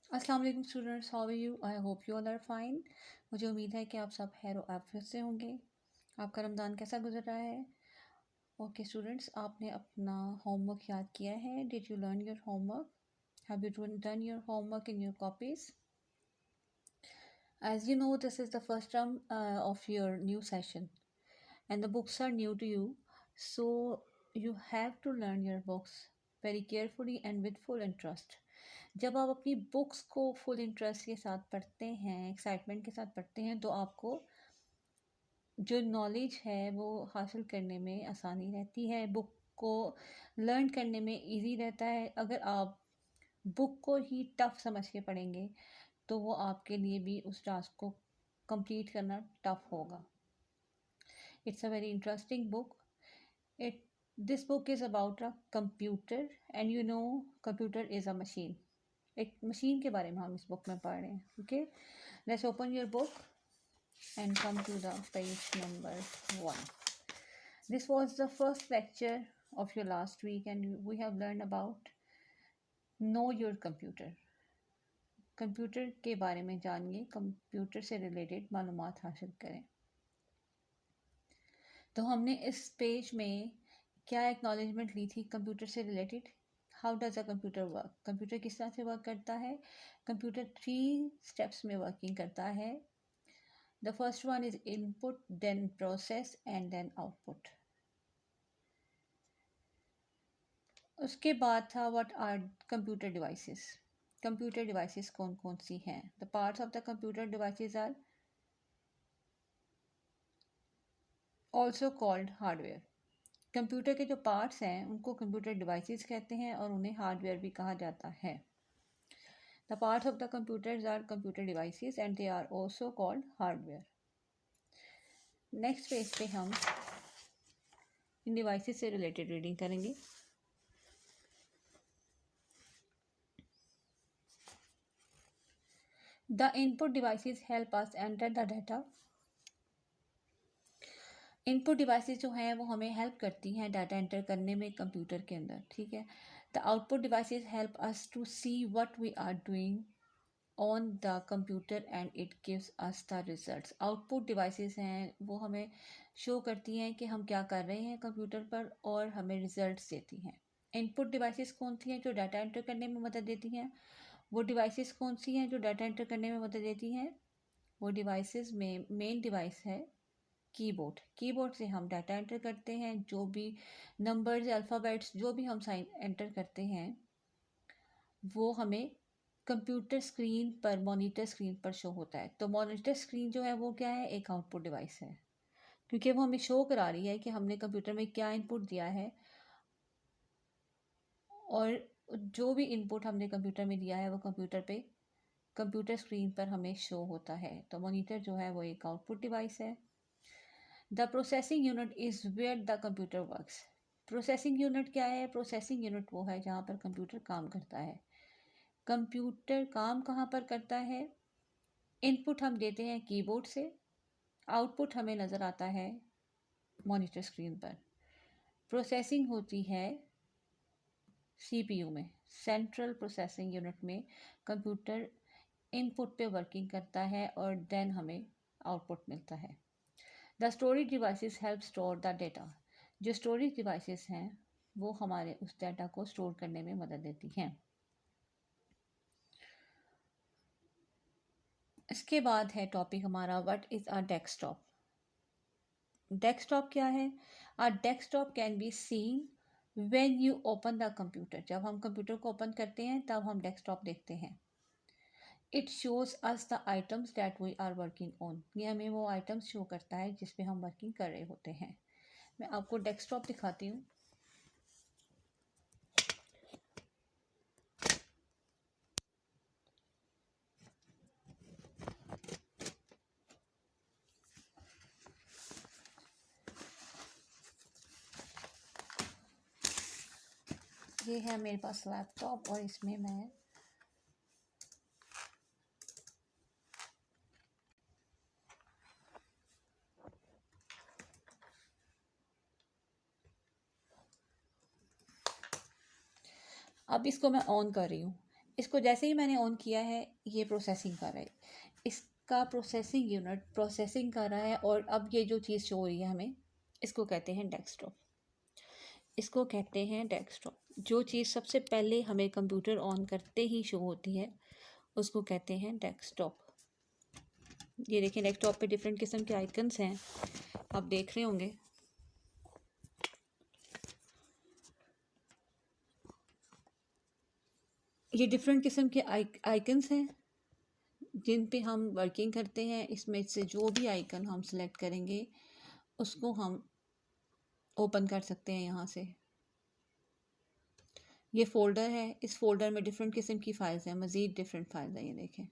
अस्सलाम वालेकुम students, how are you? I hope you all are fine. मुझे उम्मीद है कि आप सब खैर आफियत से होंगे। आपका रमज़ान कैसा गुजर रहा है? ओके स्टूडेंट्स, आपने अपना होमवर्क याद किया है? Did you learn your homework? Have you done your homework in your copies? As you know, this is the first term of your new session and the books are new to you. So you have to learn your books very carefully and with full interest. जब आप अपनी books को full interest के साथ पढ़ते हैं, excitement के साथ पढ़ते हैं, तो आपको जो नॉलेज है वो हासिल करने में आसानी रहती है, बुक को लर्न करने में इजी रहता है। अगर आप बुक को ही टफ समझ के पढ़ेंगे तो वो आपके लिए भी उस टास्क को कंप्लीट करना टफ होगा। It's a very interesting book. It this book is about a computer and you know computer is a machine. एक मशीन के बारे में हम इस बुक में पढ़ रहे हैं। Okay, let's open your book and come to the page number 1. This was the first lecture of your last week and we have learned about know your computer. Computer के बारे में जानिए, कंप्यूटर से related मालूमात हासिल करें। तो हमने इस पेज में क्या एक्नॉलेजमेंट ली थी कंप्यूटर से related? How does a computer work? Computer किस तरह से वर्क करता है? कंप्यूटर 3 स्टेप्स में वर्किंग करता है। The first one is input, then process and then output. उसके बाद था what are computer devices? Computer devices कौन कौन सी हैं? The parts of the computer devices are also called hardware. Computer के जो पार्ट्स हैं उनको कंप्यूटर डिवाइसेस कहते हैं और उन्हें हार्डवेयर भी कहा जाता है। The parts of the computers are computer devices and they are also called hardware. Next page पे हम इन डिवाइसेस से रिलेटेड रीडिंग करेंगे। The input devices help us enter the data. Input devices जो हैं वो हमें हेल्प करती हैं डाटा एंटर करने में कंप्यूटर के अंदर, ठीक है। The output devices help us to see what we are doing on the computer and it gives us the results. Output devices हैं वो हमें शो करती हैं कि हम क्या कर रहे हैं कंप्यूटर पर और हमें रिजल्ट्स देती हैं। इनपुट डिवाइसेस कौन सी हैं जो डाटा एंटर करने में मदद देती हैं? वो डिवाइसेस कौन सी हैं जो डाटा एंटर करने में मदद देती हैं? वो डिवाइसेस में मेन डिवाइस है कीबोर्ड। कीबोर्ड से हम डाटा एंटर करते हैं, जो भी नंबर्स अल्फ़ाबेट्स जो भी हम साइन एंटर करते हैं वो हमें कंप्यूटर स्क्रीन पर मॉनिटर स्क्रीन पर शो होता है। तो मॉनिटर स्क्रीन जो है वो क्या है? एक आउटपुट डिवाइस है, क्योंकि वो हमें शो करा रही है कि हमने कंप्यूटर में क्या इनपुट दिया है और जो भी इनपुट हमने कंप्यूटर में दिया है वो कंप्यूटर स्क्रीन पर हमें शो होता है। तो मॉनिटर जो है वो एक आउटपुट डिवाइस है। The processing unit is where the computer works. Processing unit क्या है? प्रोसेसिंग यूनिट वो है जहाँ पर कंप्यूटर काम करता है। कंप्यूटर काम कहाँ पर करता है? इनपुट हम देते हैं कीबोर्ड से, आउटपुट हमें नज़र आता है मॉनिटर स्क्रीन पर। प्रोसेसिंग होती है सीपीयू में, सेंट्रल प्रोसेसिंग यूनिट में। कंप्यूटर इनपुट पे वर्किंग करता है और देन हमें आउटपुट मिलता है। The storage devices help store the data. जो स्टोरेज डिवाइसेस हैं वो हमारे उस डाटा को स्टोर करने में मदद देती हैं। इसके बाद है टॉपिक हमारा what is a desktop. Desktop क्या है? A desktop can be seen when you open the computer. जब हम कंप्यूटर को ओपन करते हैं तब हम डेस्कटॉप देखते हैं। It shows us the items that we are working on. ये हमें वो आइटम्स शो करता है जिस पे हम वर्किंग कर रहे होते हैं। मैं आपको डेस्कटॉप दिखाती हूँ। ये है मेरे पास लैपटॉप और इसमें मैं अब इसको मैं ऑन कर रही हूँ। इसको जैसे ही मैंने ऑन किया है ये प्रोसेसिंग कर रहा है, इसका प्रोसेसिंग यूनिट प्रोसेसिंग कर रहा है। और अब ये जो चीज़ शो हो रही है हमें, इसको कहते हैं डेस्कटॉप। इसको कहते हैं डेस्कटॉप। जो चीज़ सबसे पहले हमें कंप्यूटर ऑन करते ही शो होती है उसको कहते हैं डेस्कटॉप। ये देखिए डेस्कटॉप पे डिफरेंट किस्म के आइकन्स हैं, आप देख रहे होंगे। ये डिफरेंट किस्म के आइकन्स हैं जिन पे हम वर्किंग करते हैं। इसमें से जो भी आइकन हम सिलेक्ट करेंगे उसको हम ओपन कर सकते हैं यहाँ से। ये फ़ोल्डर है, इस फ़ोल्डर में डिफरेंट किस्म की फ़ाइल्स हैं, मज़ीद डिफरेंट फ़ाइल्स हैं। ये देखें,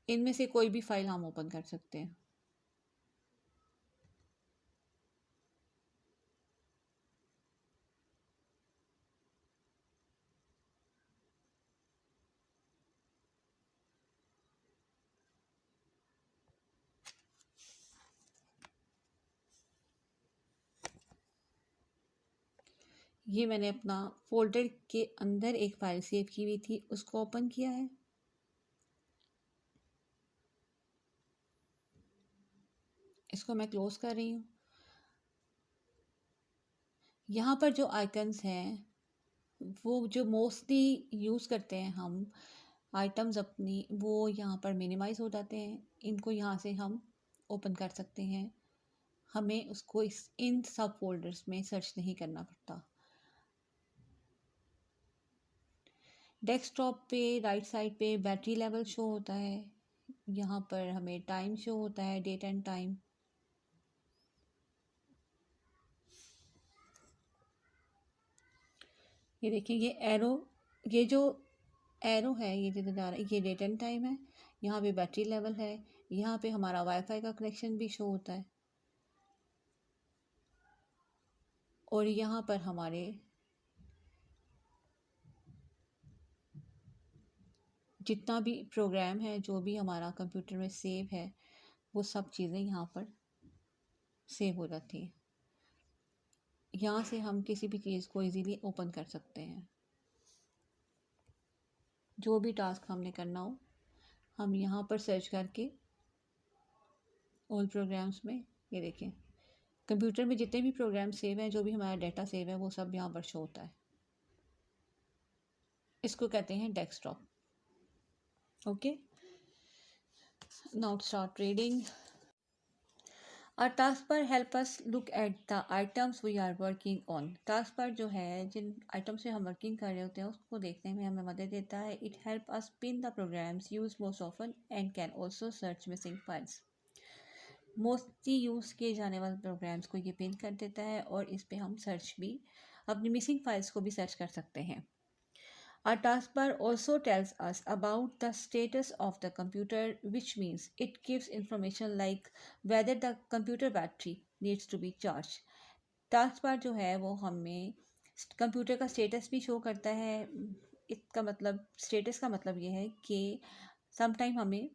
इनमें से कोई भी फ़ाइल हम ओपन कर सकते हैं। ये मैंने अपना फ़ोल्डर के अंदर एक फ़ाइल सेव की हुई थी, उसको ओपन किया है। इसको मैं क्लोज़ कर रही हूँ। यहाँ पर जो आइकन्स हैं वो जो मोस्टली यूज़ करते हैं हम आइटम्स अपनी, वो यहाँ पर मिनिमाइज़ हो जाते हैं। इनको यहाँ से हम ओपन कर सकते हैं। हमें उसको इन सब फोल्डर्स में सर्च नहीं करना पड़ता। डेस्कटॉप पे राइट साइड पे बैटरी लेवल शो होता है। यहाँ पर हमें टाइम शो होता है, डेट एंड टाइम। ये देखिए ये जो एरो है ये जो जा रहा है ये डेट एंड टाइम है। यहाँ पे बैटरी लेवल है। यहाँ पे हमारा वाईफाई का कनेक्शन भी शो होता है। और यहाँ पर हमारे जितना भी प्रोग्राम है, जो भी हमारा कंप्यूटर में सेव है, वो सब चीज़ें यहाँ पर सेव हो जाती हैं। यहाँ से हम किसी भी चीज़ को इजीली ओपन कर सकते हैं। जो भी टास्क हमने करना हो हम यहाँ पर सर्च करके ऑल प्रोग्राम्स में, ये देखें कंप्यूटर में जितने भी प्रोग्राम सेव हैं, जो भी हमारा डाटा सेव है, वो सब यहाँ पर शो होता है। इसको कहते हैं desktop. Okay, now start reading. Our taskbar help us look at the items we are working on. taskbar जो है जिन आइटम से हम वर्किंग कर रहे होते हैं उसको देखने में हमें मदद देता है। It help us pin the programs used most often and can also search missing files. Mostly use किए जाने वाले प्रोग्राम्स को ये पिन कर देता है और इस पे हम सर्च भी अपनी मिसिंग फाइल्स को भी सर्च कर सकते हैं। Our taskbar also tells us about the status of the computer, which means it gives information like whether the computer battery needs to be charged. taskbar जो है वो हमें कंप्यूटर का स्टेटस भी शो करता है। इसका मतलब स्टेटस का मतलब ये है कि समटाइम हमें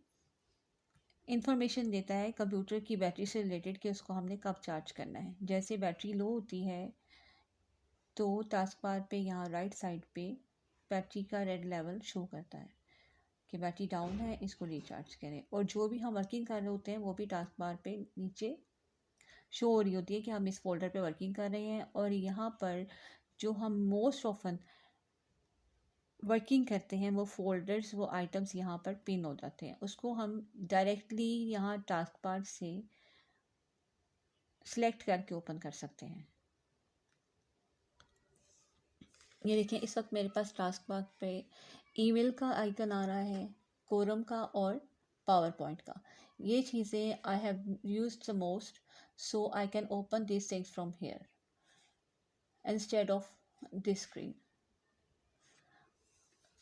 इंफॉर्मेशन देता है कंप्यूटर की बैटरी से रिलेटेड कि उसको हमने कब चार्ज करना है। जैसे बैटरी लो होती है तो टास्क बार पे यहाँ राइट साइड पे बैटरी का रेड लेवल शो करता है कि बैटरी डाउन है, इसको रिचार्ज करें। और जो भी हम वर्किंग कर रहे होते हैं वो भी टास्क बार पे नीचे शो हो रही होती है कि हम इस फोल्डर पे वर्किंग कर रहे हैं। और यहाँ पर जो हम मोस्ट ऑफन वर्किंग करते हैं वो फोल्डर्स, वो आइटम्स यहाँ पर पिन हो जाते हैं। उसको हम डायरेक्टली यहाँ टास्क बार से सिलेक्ट करके ओपन कर सकते हैं। ये देखें इस वक्त मेरे पास टास्क बार पे ईमेल का आइकन आ रहा है, कोरम का और पावर पॉइंट का। ये चीज़ें I have used the most, so I can open this things from here instead of this screen.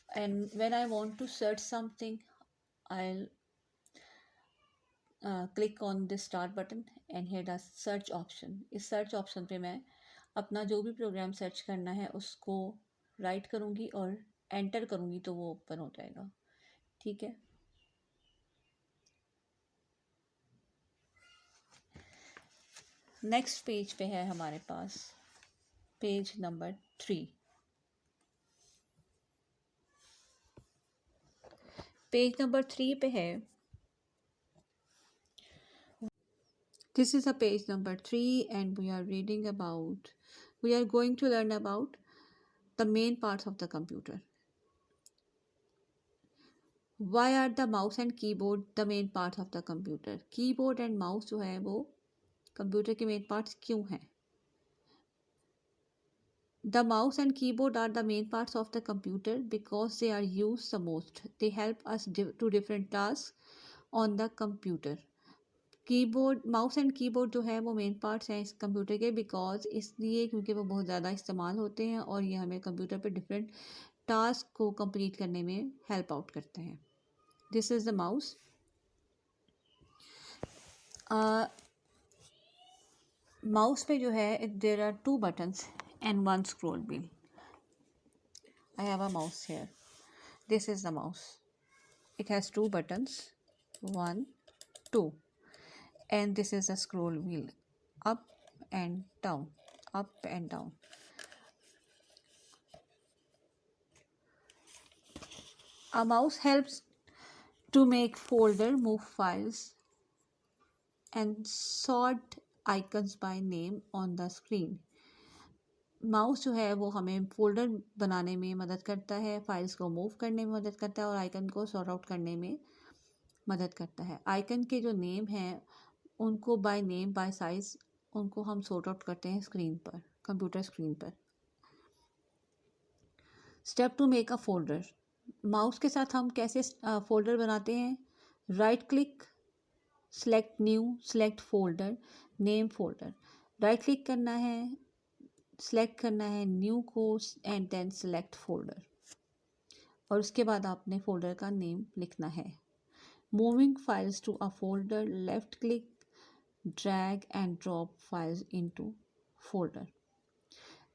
And when I want to search something, I'll click on this start button and here the search option. इस search option पे मैं अपना जो भी programme search करना है उसको right करूँगी और एंटर करूँगी तो वो ओपन हो जाएगा। ठीक है, नेक्स्ट पेज पे है हमारे पास पेज नंबर 3। पेज नंबर 3 पे है. This is a page number 3 and we are going to learn about the main parts of the computer. Why are the mouse and keyboard the main parts of the computer? Keyboard and mouse जो है वो computer के main parts क्यों हैं? The mouse and keyboard are the main parts of the computer because they are used the most. They help us to different tasks on the computer. Keyboard mouse and keyboard जो है वो main parts हैं इस computer के because इसलिए क्योंकि वो बहुत ज़्यादा इस्तेमाल होते हैं और ये हमें कंप्यूटर पे डिफरेंट टास्क को कंप्लीट करने में हेल्प आउट करते हैं. This is the mouse. Mouse पे जो है there are 2 buttons and 1 scroll wheel. I have a mouse here. This is the mouse. It has 2 buttons, 1, 2, and this is a scroll wheel, up and down, up and down. A mouse helps to make folder, move files and sort icons by name on the screen. Mouse जो है वो हमें folder बनाने में मदद करता है, files को मूव करने में मदद करता है और आइकन को सॉर्ट आउट करने में मदद करता है. आइकन के जो नेम हैं उनको बाय नेम बाय साइज उनको हम सॉर्ट आउट करते हैं स्क्रीन पर, कंप्यूटर स्क्रीन पर. Step two make a folder. Mouse के साथ हम कैसे फोल्डर बनाते हैं? Right click, select new, select folder, name folder. Right click करना है, सेलेक्ट करना है न्यू को एंड देन सेलेक्ट फोल्डर और उसके बाद आपने फोल्डर का नेम लिखना है. Moving files to a folder, left click, drag and drop files into folder.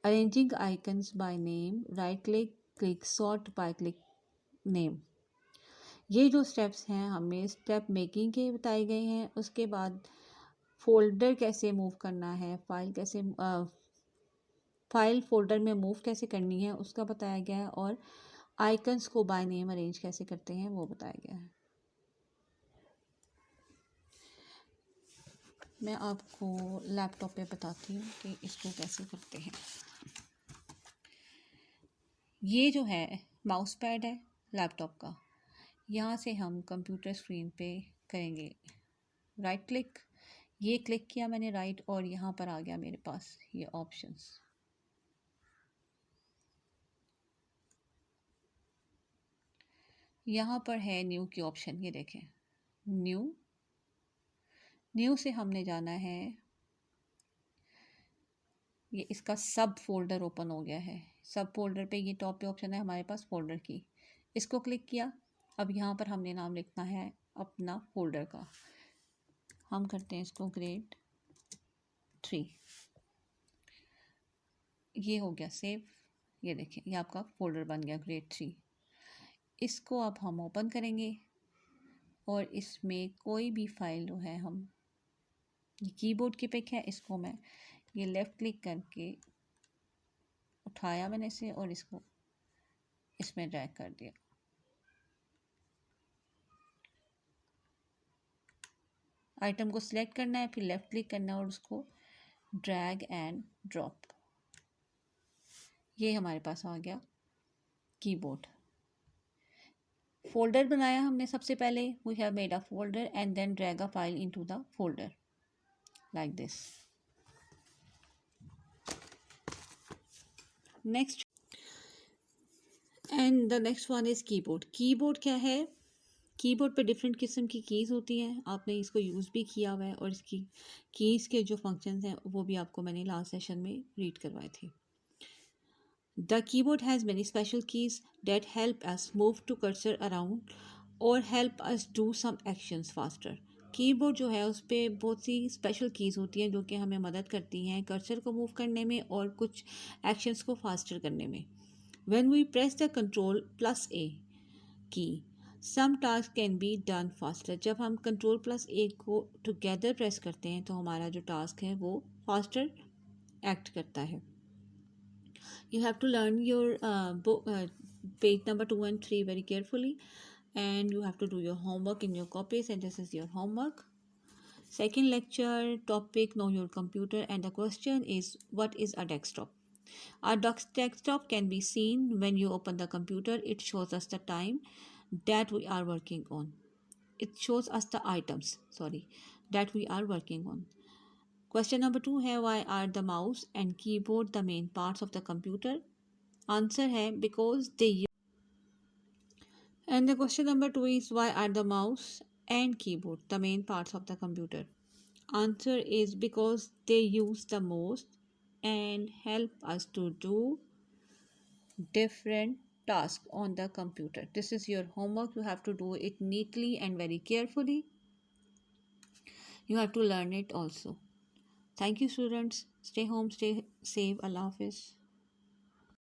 Arranging icons by name, right click, click sort by click name. ये जो स्टेप्स हैं हमें स्टेप मेकिंग के बताए गए हैं. उसके बाद फोल्डर कैसे मूव करना है, फाइल फोल्डर में मूव कैसे करनी है उसका बताया गया है और आइकन्स को बाय नेम अरेंज कैसे करते हैं वो बताया गया है. मैं आपको लैपटॉप पे बताती हूँ कि इसको कैसे करते हैं. ये जो है माउस पैड है लैपटॉप का. यहाँ से हम कंप्यूटर स्क्रीन पे करेंगे राइट क्लिक. ये क्लिक किया मैंने राइट और यहाँ पर आ गया मेरे पास ये ऑप्शंस. यहाँ पर है न्यू की ऑप्शन. ये देखें न्यू से हमने जाना है. ये इसका सब फोल्डर ओपन हो गया है. सब फोल्डर पे ये टॉप पे ऑप्शन है हमारे पास फोल्डर की. इसको क्लिक किया. अब यहाँ पर हमने नाम लिखना है अपना फोल्डर का. हम करते हैं इसको ग्रेड 3. ये हो गया सेव. ये देखें ये आपका फोल्डर बन गया ग्रेड 3. इसको अब हम ओपन करेंगे और इसमें कोई भी फाइल जो है हम, ये कीबोर्ड की पिक है, इसको मैं ये लेफ़्ट क्लिक करके उठाया मैंने इसे और इसको इसमें ड्रैग कर दिया. आइटम को सिलेक्ट करना है, फिर लेफ़्ट क्लिक करना है और उसको ड्रैग एंड ड्रॉप. ये हमारे पास आ गया कीबोर्ड. फोल्डर बनाया हमने सबसे पहले. We have made a folder and then drag a file into the folder like this. Next and the next one is keyboard. Keyboard क्या है? कीबोर्ड पे डिफरेंट किस्म की कीज़ होती हैं. आपने इसको यूज़ भी किया हुआ है और इसकी कीज़ के जो फंक्शंस हैं वो भी आपको मैंने लास्ट सेशन में रीड करवाए थे. The keyboard has many special keys that help us move to cursor around or help us do some actions faster. Keyboard जो है उस पर बहुत सी स्पेशल कीज़ होती हैं जो कि हमें मदद करती हैं कर्सर को मूव करने में और कुछ एक्शंस को फास्टर करने में. When we press the Control plus A key, some tasks can be done faster. जब हम Control plus A को together प्रेस करते हैं तो हमारा जो टास्क है वो फास्टर एक्ट करता है. You have to learn your book, page number 2 and 3 very carefully and you have to do your homework in your copies, and this is your homework. Second lecture topic, know your computer, and the question is, what is a desktop? Our desktop can be seen when you open the computer. It shows us the time that we are working on. It shows us the items, sorry, that we are working on. Question number 2 है, why are the mouse and keyboard the main parts of the computer? Answer है, because they use. And the question number 2 is, why are the mouse and keyboard the main parts of the computer? Answer is because they use the most and help us to do different tasks on the computer. This is your homework. You have to do it neatly and very carefully. You have to learn it also. Thank you, students. Stay home, stay safe. Allah Hafiz.